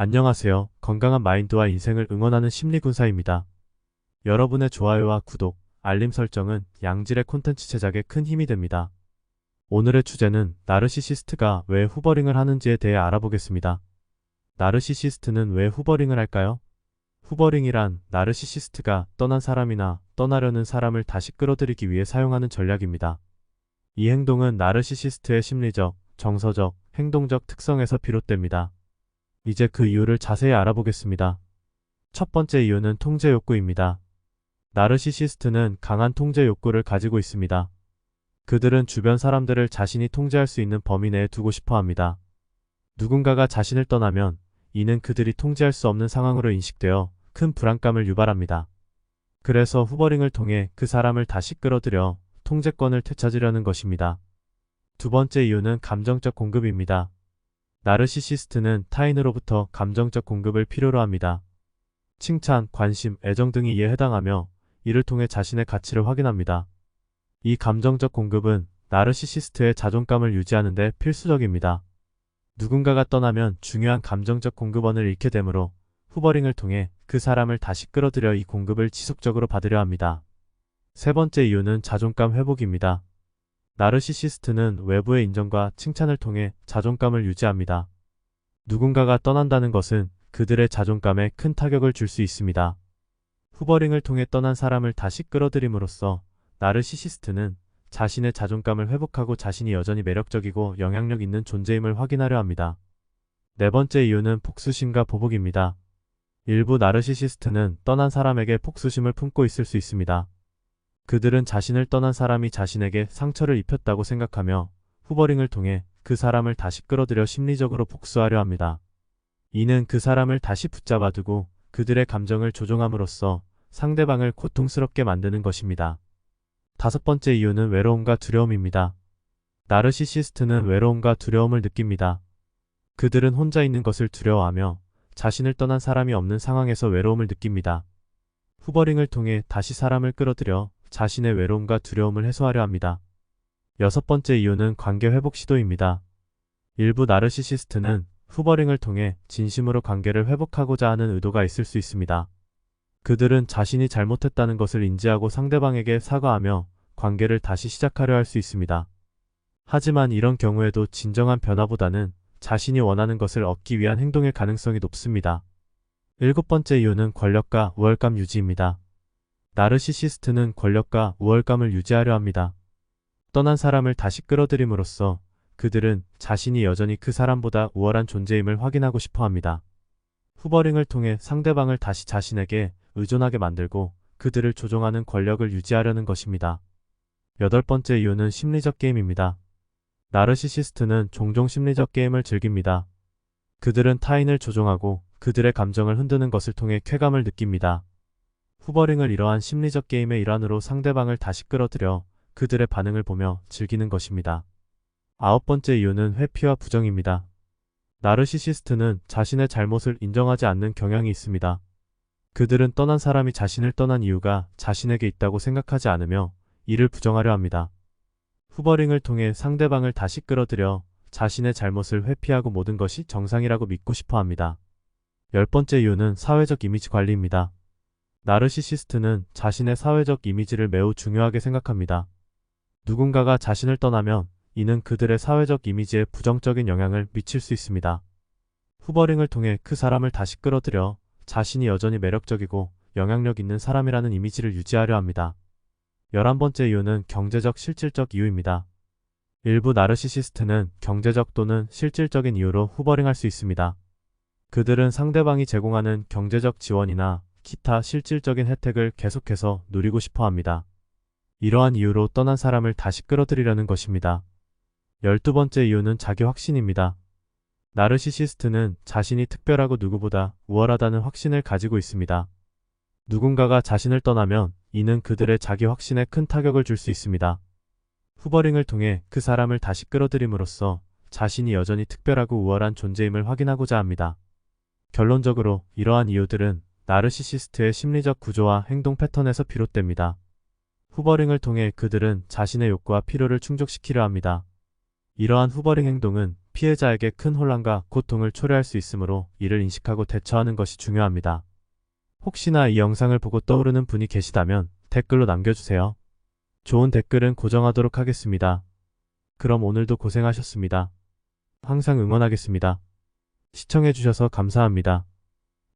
안녕하세요. 건강한 마인드와 인생을 응원하는 심리군사입니다. 여러분의 좋아요와 구독, 알림 설정은 양질의 콘텐츠 제작에 큰 힘이 됩니다. 오늘의 주제는 나르시시스트가 왜 후버링을 하는지에 대해 알아보겠습니다. 나르시시스트는 왜 후버링을 할까요? 후버링이란 나르시시스트가 떠난 사람이나 떠나려는 사람을 다시 끌어들이기 위해 사용하는 전략입니다. 이 행동은 나르시시스트의 심리적, 정서적, 행동적 특성에서 비롯됩니다. 이제 그 이유를 자세히 알아보겠습니다. 첫 번째 이유는 통제 욕구입니다. 나르시시스트는 강한 통제 욕구를 가지고 있습니다. 그들은 주변 사람들을 자신이 통제할 수 있는 범위 내에 두고 싶어 합니다. 누군가가 자신을 떠나면 이는 그들이 통제할 수 없는 상황으로 인식되어 큰 불안감을 유발합니다. 그래서 후버링을 통해 그 사람을 다시 끌어들여 통제권을 되찾으려는 것입니다. 두 번째 이유는 감정적 공급입니다. 나르시시스트는 타인으로부터 감정적 공급을 필요로 합니다. 칭찬, 관심, 애정 등이 이에 해당하며 이를 통해 자신의 가치를 확인합니다. 이 감정적 공급은 나르시시스트의 자존감을 유지하는 데 필수적입니다. 누군가가 떠나면 중요한 감정적 공급원을 잃게 되므로 후버링을 통해 그 사람을 다시 끌어들여 이 공급을 지속적으로 받으려 합니다. 세 번째 이유는 자존감 회복입니다. 나르시시스트는 외부의 인정과 칭찬을 통해 자존감을 유지합니다. 누군가가 떠난다는 것은 그들의 자존감에 큰 타격을 줄 수 있습니다. 후버링을 통해 떠난 사람을 다시 끌어들임으로써 나르시시스트는 자신의 자존감을 회복하고 자신이 여전히 매력적이고 영향력 있는 존재임을 확인하려 합니다. 네 번째 이유는 복수심과 보복입니다. 일부 나르시시스트는 떠난 사람에게 복수심을 품고 있을 수 있습니다. 그들은 자신을 떠난 사람이 자신에게 상처를 입혔다고 생각하며 후버링을 통해 그 사람을 다시 끌어들여 심리적으로 복수하려 합니다. 이는 그 사람을 다시 붙잡아두고 그들의 감정을 조종함으로써 상대방을 고통스럽게 만드는 것입니다. 다섯 번째 이유는 외로움과 두려움입니다. 나르시시스트는 외로움과 두려움을 느낍니다. 그들은 혼자 있는 것을 두려워하며 자신을 떠난 사람이 없는 상황에서 외로움을 느낍니다. 후버링을 통해 다시 사람을 끌어들여 자신의 외로움과 두려움을 해소하려 합니다. 여섯 번째 이유는 관계 회복 시도입니다. 일부 나르시시스트는 후버링을 통해 진심으로 관계를 회복하고자 하는 의도가 있을 수 있습니다. 그들은 자신이 잘못했다는 것을 인지하고 상대방에게 사과하며 관계를 다시 시작하려 할 수 있습니다. 하지만 이런 경우에도 진정한 변화보다는 자신이 원하는 것을 얻기 위한 행동일 가능성이 높습니다. 일곱 번째 이유는 권력과 우월감 유지입니다. 나르시시스트는 권력과 우월감을 유지하려 합니다. 떠난 사람을 다시 끌어들임으로써 그들은 자신이 여전히 그 사람보다 우월한 존재임을 확인하고 싶어 합니다. 후버링을 통해 상대방을 다시 자신에게 의존하게 만들고 그들을 조종하는 권력을 유지하려는 것입니다. 여덟 번째 이유는 심리적 게임입니다. 나르시시스트는 종종 심리적 게임을 즐깁니다. 그들은 타인을 조종하고 그들의 감정을 흔드는 것을 통해 쾌감을 느낍니다. 후버링을 이러한 심리적 게임의 일환으로 상대방을 다시 끌어들여 그들의 반응을 보며 즐기는 것입니다. 아홉 번째 이유는 회피와 부정입니다. 나르시시스트는 자신의 잘못을 인정하지 않는 경향이 있습니다. 그들은 떠난 사람이 자신을 떠난 이유가 자신에게 있다고 생각하지 않으며 이를 부정하려 합니다. 후버링을 통해 상대방을 다시 끌어들여 자신의 잘못을 회피하고 모든 것이 정상이라고 믿고 싶어 합니다. 열 번째 이유는 사회적 이미지 관리입니다. 나르시시스트는 자신의 사회적 이미지를 매우 중요하게 생각합니다. 누군가가 자신을 떠나면 이는 그들의 사회적 이미지에 부정적인 영향을 미칠 수 있습니다. 후버링을 통해 그 사람을 다시 끌어들여 자신이 여전히 매력적이고 영향력 있는 사람이라는 이미지를 유지하려 합니다. 11번째 이유는 경제적 실질적 이유입니다. 일부 나르시시스트는 경제적 또는 실질적인 이유로 후버링할 수 있습니다. 그들은 상대방이 제공하는 경제적 지원이나 기타 실질적인 혜택을 계속해서 누리고 싶어 합니다. 이러한 이유로 떠난 사람을 다시 끌어들이려는 것입니다. 12번째 이유는 자기 확신입니다. 나르시시스트는 자신이 특별하고 누구보다 우월하다는 확신을 가지고 있습니다. 누군가가 자신을 떠나면 이는 그들의 자기 확신에 큰 타격을 줄 수 있습니다. 후버링을 통해 그 사람을 다시 끌어들임으로써 자신이 여전히 특별하고 우월한 존재임을 확인하고자 합니다. 결론적으로 이러한 이유들은 나르시시스트의 심리적 구조와 행동 패턴에서 비롯됩니다. 후버링을 통해 그들은 자신의 욕구와 필요를 충족시키려 합니다. 이러한 후버링 행동은 피해자에게 큰 혼란과 고통을 초래할 수 있으므로 이를 인식하고 대처하는 것이 중요합니다. 혹시나 이 영상을 보고 떠오르는 분이 계시다면 댓글로 남겨주세요. 좋은 댓글은 고정하도록 하겠습니다. 그럼 오늘도 고생하셨습니다. 항상 응원하겠습니다. 시청해주셔서 감사합니다.